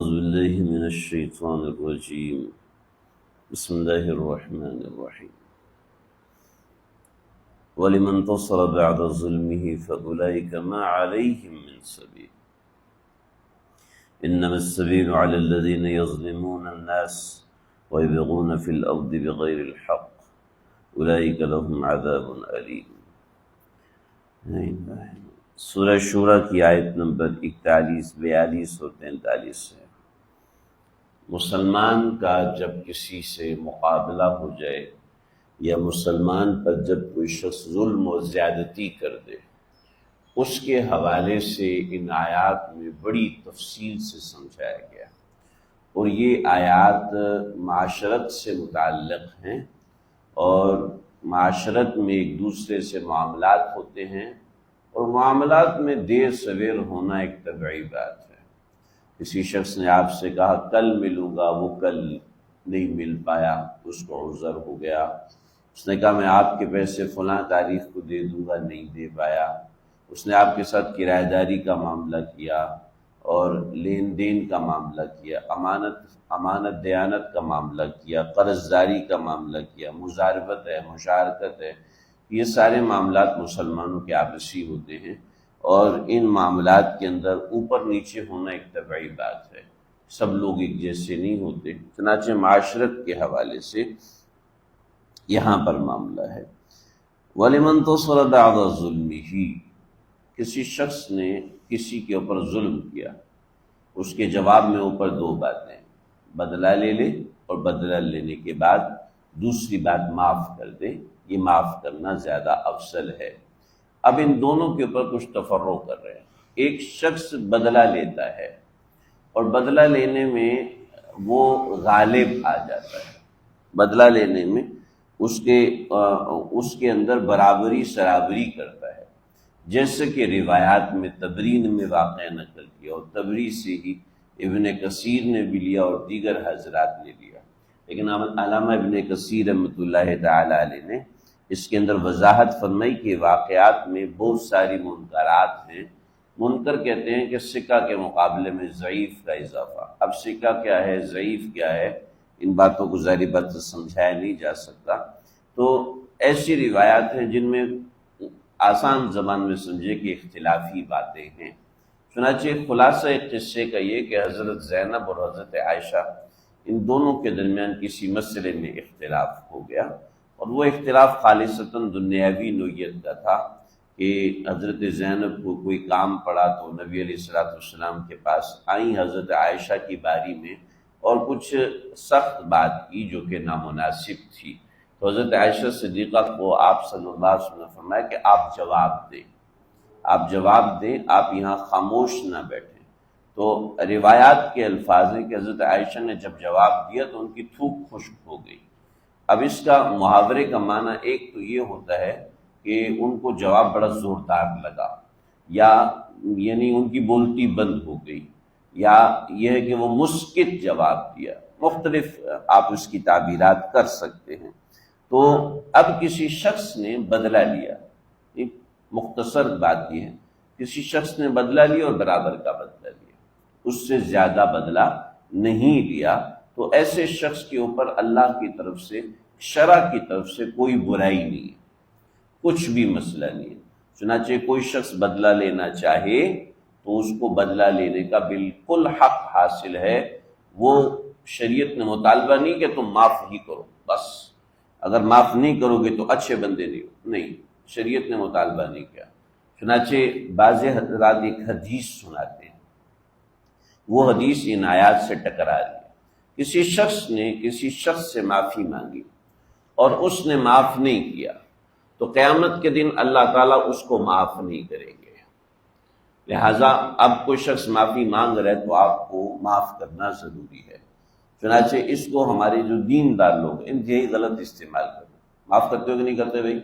أعوذ بالله من الشيطان الرجيم. بسم الله الرحمن الرحيم. ولمن انتصر بعد ظلمه فأولئك ما عليهم من سبيل إنما السبيل على الذين يظلمون الناس ويبغون في الأرض بغير الحق أولئك لهم عذاب أليم. سورہ شورى کی آیت نمبر 41، 42 اور 43 ہے۔ مسلمان کا جب کسی سے مقابلہ ہو جائے یا مسلمان پر جب کوئی شخص ظلم و زیادتی کر دے، اس کے حوالے سے ان آیات میں بڑی تفصیل سے سمجھایا گیا، اور یہ آیات معاشرت سے متعلق ہیں، اور معاشرت میں ایک دوسرے سے معاملات ہوتے ہیں، اور معاملات میں دیر سویر ہونا ایک طبعی بات ہے۔ کسی شخص نے آپ سے کہا کل ملوں گا، وہ کل نہیں مل پایا، اس کو عذر ہو گیا۔ اس نے کہا میں آپ کے پیسے فلاں تاریخ کو دے دوں گا، نہیں دے پایا۔ اس نے آپ کے ساتھ کرایہ داری کا معاملہ کیا اور لین دین کا معاملہ کیا، امانت دیانت کا معاملہ کیا، قرض داری کا معاملہ کیا، مزاربت ہے، مشارکت ہے۔ یہ سارے معاملات مسلمانوں کے آپسی ہوتے ہیں، اور ان معاملات کے اندر اوپر نیچے ہونا ایک طبعی بات ہے، سب لوگ ایک جیسے نہیں ہوتے۔ چنانچہ معاشرت کے حوالے سے یہاں پر معاملہ ہے۔ وَلِمَنْ انتَصَرَ بَعْدَ ظُلْمِهِ، کسی شخص نے کسی کے اوپر ظلم کیا، اس کے جواب میں اوپر دو باتیں، بدلہ لے لے اور بدلہ لینے کے بعد دوسری بات معاف کر دے۔ یہ معاف کرنا زیادہ افضل ہے۔ اب ان دونوں کے اوپر کچھ تفرع کر رہے ہیں۔ ایک شخص بدلہ لیتا ہے اور بدلہ لینے میں وہ غالب آ جاتا ہے، بدلہ لینے میں اس کے اندر برابری سرابری کرتا ہے، جیسے کہ روایات میں تبرین میں واقع نقل کیا، اور تبری سے ہی ابن کثیر نے بھی لیا اور دیگر حضرات نے لیا، لیکن علامہ ابن کثیر رحمۃ اللہ تعالی علیہ نے اس کے اندر وضاحت فرمائی کہ واقعات میں بہت ساری منکرات ہیں۔ منکر کہتے ہیں کہ سکہ کے مقابلے میں ضعیف کا اضافہ۔ اب سکہ کیا ہے، ضعیف کیا ہے، ان باتوں کو ظاہری بات سے سمجھایا نہیں جا سکتا۔ تو ایسی روایات ہیں جن میں آسان زبان میں سمجھے کہ اختلافی باتیں ہیں۔ چنانچہ خلاصہ ایک قصے کا یہ کہ حضرت زینب اور حضرت عائشہ ان دونوں کے درمیان کسی مسئلے میں اختلاف ہو گیا، اور وہ اختلاف خالصتاً دنیاوی نوعیت کا تھا کہ حضرت زینب کو کوئی کام پڑا تو نبی علیہ السلام کے پاس آئیں حضرت عائشہ کی باری میں، اور کچھ سخت بات کی جو کہ نامناسب تھی، تو حضرت عائشہ صدیقہ کو آپ صلی اللہ علیہ وسلم نے فرمایا کہ آپ جواب دیں، آپ یہاں خاموش نہ بیٹھیں۔ تو روایات کے الفاظ ہیں کہ حضرت عائشہ نے جب جواب دیا تو ان کی تھوک خشک ہو گئی۔ اب اس کا محاورے کا معنی ایک تو یہ ہوتا ہے کہ ان کو جواب بڑا زوردار لگا، یا یعنی ان کی بولتی بند ہو گئی، یا یہ ہے کہ وہ مسکت جواب دیا، مختلف آپ اس کی تعبیرات کر سکتے ہیں۔ تو اب کسی شخص نے بدلہ لیا، ایک مختصر بات یہ ہے، کسی شخص نے بدلہ لیا اور برابر کا بدلہ لیا، اس سے زیادہ بدلہ نہیں لیا، تو ایسے شخص کے اوپر اللہ کی طرف سے، شرع کی طرف سے کوئی برائی نہیں ہے، کچھ بھی مسئلہ نہیں ہے۔ چنانچہ کوئی شخص بدلہ لینا چاہے تو اس کو بدلہ لینے کا بالکل حق حاصل ہے۔ وہ شریعت نے مطالبہ نہیں کہ تم معاف ہی کرو، بس اگر معاف نہیں کرو گے تو اچھے بندے نہیں، شریعت نے مطالبہ نہیں کیا۔ چنانچہ بعض حضرات ایک حدیث سناتے ہیں، وہ حدیث ان آیات سے ٹکرا رہی ہے۔ کسی شخص نے کسی شخص سے معافی مانگی اور اس نے معاف نہیں کیا، تو قیامت کے دن اللہ تعالیٰ اس کو معاف نہیں کریں گے۔ لہٰذا اب کوئی شخص معافی مانگ رہے تو آپ کو معاف کرنا ضروری ہے۔ چنانچہ اس کو ہمارے جو دیندار لوگ انتہائی غلط استعمال کرتے ہیں۔ معاف کرتے ہو کہ نہیں کرتے بھائی؟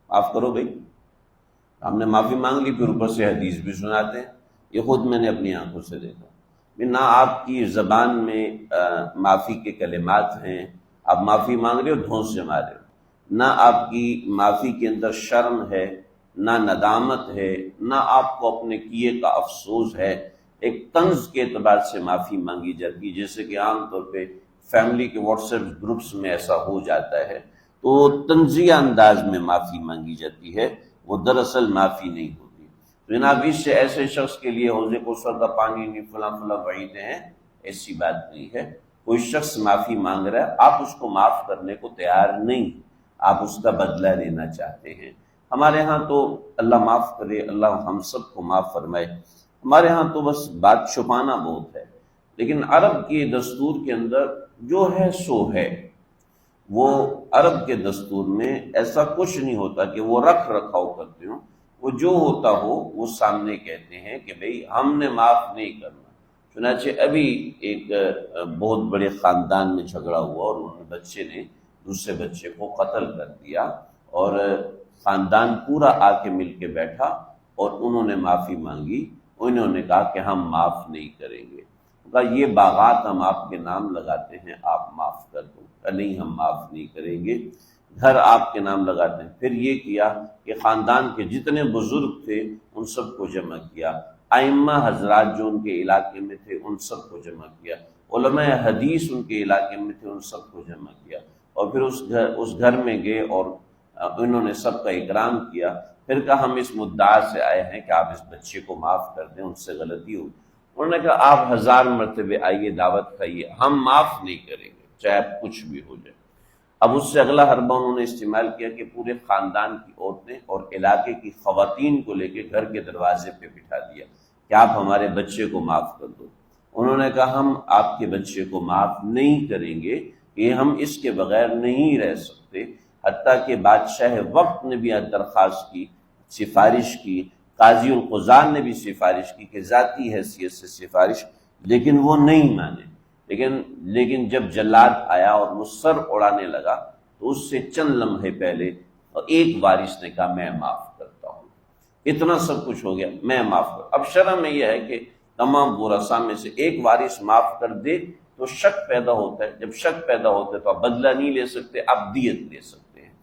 معاف کرو بھائی۔ ہم نے معافی مانگ لی، پھر اوپر سے حدیث بھی سناتے ہیں، یہ خود میں نے اپنی آنکھوں سے دیکھا۔ نہ آپ کی زبان میں معافی کے کلمات ہیں، آپ معافی مانگ رہے ہو دھونس سے مارے ہو، نہ آپ کی معافی کے اندر شرم ہے، نہ ندامت ہے، نہ آپ کو اپنے کیے کا افسوس ہے۔ ایک طنز کے اعتبار سے معافی مانگی جاتی ہے، جیسے کہ عام طور پہ فیملی کے واٹس ایپ گروپس میں ایسا ہو جاتا ہے، تو طنزیہ انداز میں معافی مانگی جاتی ہے، وہ دراصل معافی نہیں ہوتی۔ تو جناب اس سے ایسے شخص کے لیے حوض کوثر کا پانی نہیں، فلاں فلاں وعیدیں ہیں، ایسی بات نہیں ہے۔ کوئی شخص معافی مانگ رہا ہے، آپ اس کو معاف کرنے کو تیار نہیں، آپ اس کا بدلہ لینا چاہتے ہیں۔ ہمارے ہاں تو اللہ معاف کرے، اللہ ہم سب کو معاف فرمائے، ہمارے ہاں تو بس بات چھپانا بہت ہے، لیکن عرب کی دستور کے اندر جو ہے سو ہے۔ وہ عرب کے دستور میں ایسا کچھ نہیں ہوتا کہ وہ رکھ رکھاؤ کرتے ہوں، وہ جو ہوتا ہو وہ سامنے کہتے ہیں کہ بھئی ہم نے معاف نہیں کرنا۔ چنانچہ ابھی ایک بہت بڑے خاندان میں جھگڑا ہوا اور ان بچے نے دوسرے بچے کو قتل کر دیا، اور خاندان پورا آ کے مل کے بیٹھا اور انہوں نے معافی مانگی، انہوں نے کہا کہ ہم معاف نہیں کریں گے۔ کہا یہ باغات ہم آپ کے نام لگاتے ہیں، آپ معاف کر دو۔ کہا نہیں، ہم معاف نہیں کریں گے، گھر آپ کے نام لگاتے ہیں۔ پھر یہ کیا کہ خاندان کے جتنے بزرگ تھے ان سب کو جمع کیا، ائمہ حضرات جو ان کے علاقے میں تھے ان سب کو جمع کیا، علماء حدیث ان کے علاقے میں تھے ان سب کو جمع کیا، اور پھر اس گھر میں گئے اور انہوں نے سب کا اکرام کیا۔ پھر کہا ہم اس مدعا سے آئے ہیں کہ آپ اس بچے کو معاف کر دیں، ان سے غلطی ہوئی۔ انہوں نے کہا آپ 1000 مرتبہ آئیے، دعوت کھائیے، ہم معاف نہیں کریں گے چاہے کچھ بھی ہو جائے۔ اب اس سے اگلا حربہ انہوں نے استعمال کیا کہ پورے خاندان کی عورتیں اور علاقے کی خواتین کو لے کے گھر کے دروازے پہ بٹھا دیا کہ آپ ہمارے بچے کو معاف کر دو۔ انہوں نے کہا ہم آپ کے بچے کو معاف نہیں کریں گے، کہ ہم اس کے بغیر نہیں رہ سکتے۔ حتیٰ کہ بادشاہ وقت نے بھی درخواست کی، سفارش کی، قاضی القضاء نے بھی سفارش کی کہ ذاتی حیثیت سے سفارش، لیکن وہ نہیں مانے۔ لیکن جب جلاد آیا اور وہ سر اڑانے لگا تو اس سے چند لمحے پہلے ایک وارث نے کہا میں معاف کرتا ہوں۔ اتنا سب کچھ ہو گیا، میں معاف کر۔ اب شرع میں یہ ہے کہ تمام ورثاء میں سے ایک وارث معاف کر دے تو شک پیدا ہوتا ہے، جب شک پیدا ہوتا ہے تو آپ بدلہ نہیں لے سکتے، آپ دیت لے سکتے ہیں۔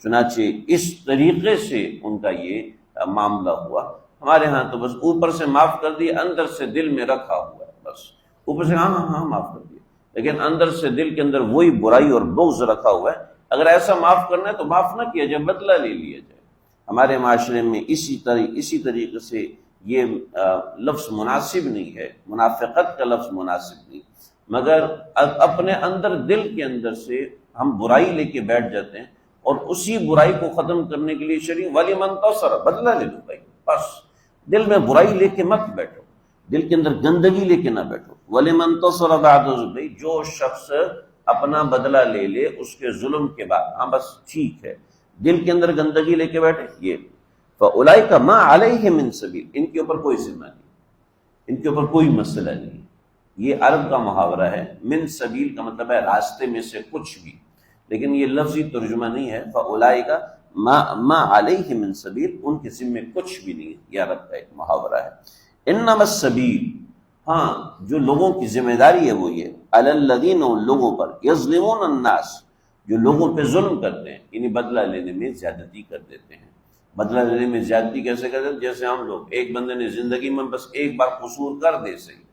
چنانچہ اس طریقے سے ان کا یہ معاملہ ہوا۔ ہمارے ہاں تو بس اوپر سے معاف کر دیا، اندر سے دل میں رکھا ہوا ہے، بس اوپر سے ہاں معاف کر دیا، لیکن اندر سے دل کے اندر وہی برائی اور بغض رکھا ہوا ہے۔ اگر ایسا معاف کرنا ہے تو معاف نہ کیا جائے، بدلہ لے لیا جائے۔ ہمارے معاشرے میں اسی طریقے سے یہ لفظ مناسب نہیں ہے، منافقت کا لفظ مناسب نہیں، مگر اپنے اندر دل کے اندر سے ہم برائی لے کے بیٹھ جاتے ہیں، اور اسی برائی کو ختم کرنے کے لیے شریع ولی منتصر، بدلہ لے لو بھائی، بس دل میں برائی لے کے مت بیٹھو، دل کے اندر گندگی لے کے نہ بیٹھو۔ ولی منتصر بعد بھائی، جو شخص اپنا بدلہ لے لے اس کے ظلم کے بعد، ہاں بس ٹھیک ہے، دل کے اندر گندگی لے کے بیٹھے، یہ فَأُولَئِكَ مَا عَلَيْهِم مِّن سَبِيلٍ، ان کے اوپر کوئی ذمہ نہیں، ان کے اوپر کوئی مسئلہ نہیں۔ یہ عرب کا محاورہ ہے، من سبیل کا مطلب ہے راستے میں سے کچھ بھی، لیکن یہ لفظی ترجمہ نہیں ہے۔ فَأُولَئِكَ مَا عَلَيْهِم مِّن سَبِيلٍ، ان کے ذمہ کچھ بھی نہیں ہے، یہ عرب کا ایک محاورہ ہے۔ انما السبیل، ہاں جو لوگوں کی ذمہ داری ہے وہ یہ، علی الذین، ان لوگوں پر، یظلمون الناس، جو لوگوں پہ ظلم کرتے ہیں، یعنی بدلہ لینے میں زیادتی کر دیتے ہیں۔ بدلہ لینے میں زیادتی کیسے کرتے ہیں؟ جیسے ہم لوگ، ایک بندے نے زندگی میں بس ایک بار قصور کر دے صحیح،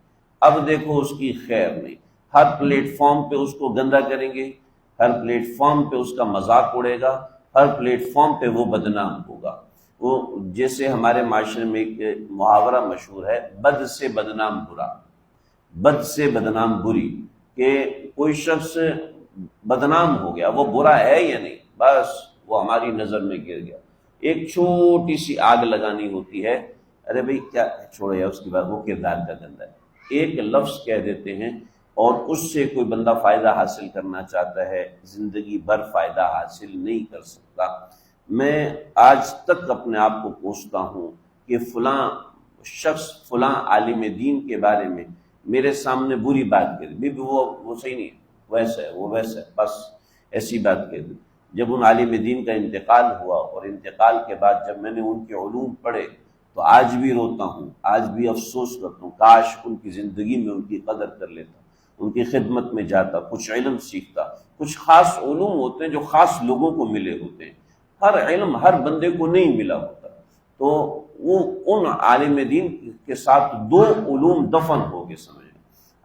اب دیکھو اس کی خیر نہیں، ہر پلیٹ فارم پہ اس کو گندا کریں گے، ہر پلیٹ فارم پہ اس کا مذاق اڑے گا، ہر پلیٹ فارم پہ وہ بدنام ہوگا۔ وہ جیسے ہمارے معاشرے میں ایک محاورہ مشہور ہے، بد سے بدنام برا، بد سے بدنام بری، کہ کوئی شخص بدنام ہو گیا، وہ برا ہے یا نہیں، بس وہ ہماری نظر میں گر گیا۔ ایک چھوٹی سی آگ لگانی ہوتی ہے، ارے بھئی کیا چھوڑے یا، اس کے بعد وہ کردار کا گندہ ہے، ایک لفظ کہہ دیتے ہیں اور اس سے کوئی بندہ فائدہ حاصل کرنا چاہتا ہے، زندگی بھر فائدہ حاصل نہیں کر سکتا۔ میں آج تک اپنے آپ کو پوچھتا ہوں کہ فلاں شخص فلاں عالم دین کے بارے میں میرے سامنے بری بات کہہ دی، وہ صحیح نہیں ہے، ویسا ہے، وہ ویسا ہے، بس ایسی بات کہہ دی۔ جب ان عالم دین کا انتقال ہوا، اور انتقال کے بعد جب میں نے ان کے علوم پڑھے تو آج بھی روتا ہوں، آج بھی افسوس کرتا ہوں، کاش ان کی زندگی میں ان کی قدر کر لیتا، ان کی خدمت میں جاتا، کچھ علم سیکھتا۔ کچھ خاص علوم ہوتے ہیں جو خاص لوگوں کو ملے ہوتے ہیں، ہر علم ہر بندے کو نہیں ملا ہوتا، تو وہ ان عالم دین کے ساتھ دو علوم دفن ہو گئے، سمجھیں۔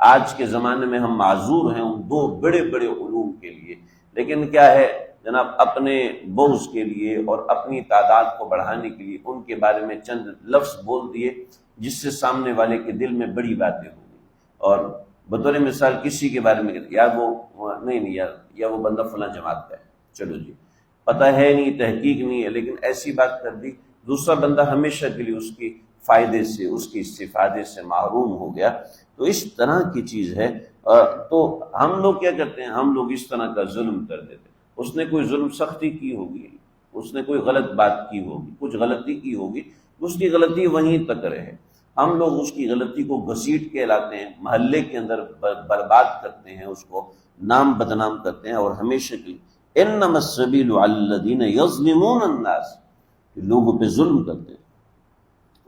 آج کے زمانے میں ہم معذور ہیں ان دو بڑے بڑے علوم کے لیے، لیکن کیا ہے جناب، اپنے بوز کے لیے اور اپنی تعداد کو بڑھانے کے لیے ان کے بارے میں چند لفظ بول دیے جس سے سامنے والے کے دل میں بڑی باتیں ہو گئی، اور بطور مثال کسی کے بارے میں کہتے یار وہ نہیں یار، یا وہ بندہ فلاں جماعت کا ہے، چلو جی پتہ ہے نہیں، تحقیق نہیں ہے، لیکن ایسی بات کر دی، دوسرا بندہ ہمیشہ کے لیے اس کی فائدے سے، اس کے استفادے سے محروم ہو گیا۔ تو اس طرح کی چیز ہے۔ تو ہم لوگ کیا کرتے ہیں، ہم لوگ اس طرح کا ظلم کر دیتے ہیں۔ اس نے کوئی ظلم سختی کی ہوگی، اس نے کوئی غلط بات کی ہوگی، کچھ غلطی کی ہوگی، اس کی غلطی وہیں تک رہے، ہم لوگ اس کی غلطی کو گھسیٹ کے لاتے ہیں، محلے کے اندر برباد کرتے ہیں، اس کو نام بدنام کرتے ہیں، اور ہمیشہ کے لیے انما السبیل علی الذین یظلمون الناس، لوگوں پہ ظلم کرتے ہیں،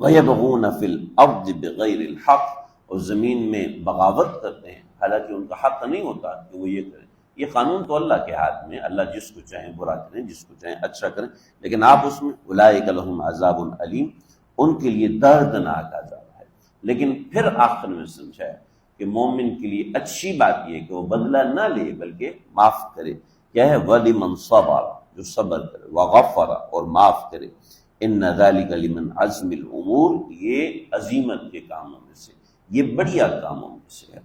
وَيَبْغُونَ فِي الْأَرْضِ بِغَيْرِ الْحَقِّ، اور زمین میں بغاوت کرتے ہیں حالانکہ ان کا حق نہیں ہوتا کہ وہ یہ کریں۔ یہ قانون تو اللہ کے ہاتھ میں، اللہ جس کو چاہیں برا کریں، جس کو چاہیں اچھا کریں، لیکن آپ اس میں اولئک لہم عذاب علیم، ان کے لیے دردناک عذاب ہے۔ لیکن پھر آخر میں سمجھایا کہ مومن کے لیے اچھی بات یہ ہے کہ وہ بدلہ نہ لے بلکہ معاف کرے۔ کیا ہے؟ وَلِمَنْ صَبَرَ، جو صبر کرے، وَغَفَرَ، اور معاف کرے، ان ذلک لمن عزم الامور، یہ عزیمت کے کاموں میں سے، یہ بڑھیا کاموں میں سے ہے۔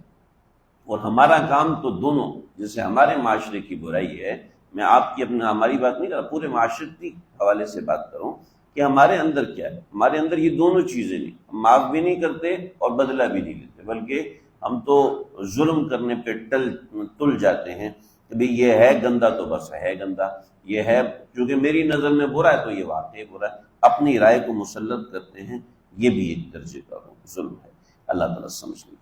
اور ہمارا کام تو دونوں، جیسے ہمارے معاشرے کی برائی ہے، میں آپ کی ہماری بات نہیں کر رہا، پورے معاشرتی حوالے سے بات کروں کہ ہمارے اندر کیا ہے، ہمارے اندر یہ دونوں چیزیں نہیں، ہم معاف بھی نہیں کرتے اور بدلہ بھی نہیں لیتے، بلکہ ہم تو ظلم کرنے پہ تل جاتے ہیں کہ بھئی یہ ہے گندا تو بس ہے گندا، یہ ہے کیونکہ میری نظر میں برا ہے تو یہ واقعی برا ہے، اپنی رائے کو مسلط کرتے ہیں، یہ بھی ایک درجے کا ظلم ہے۔ اللہ تعالیٰ سمجھ لے۔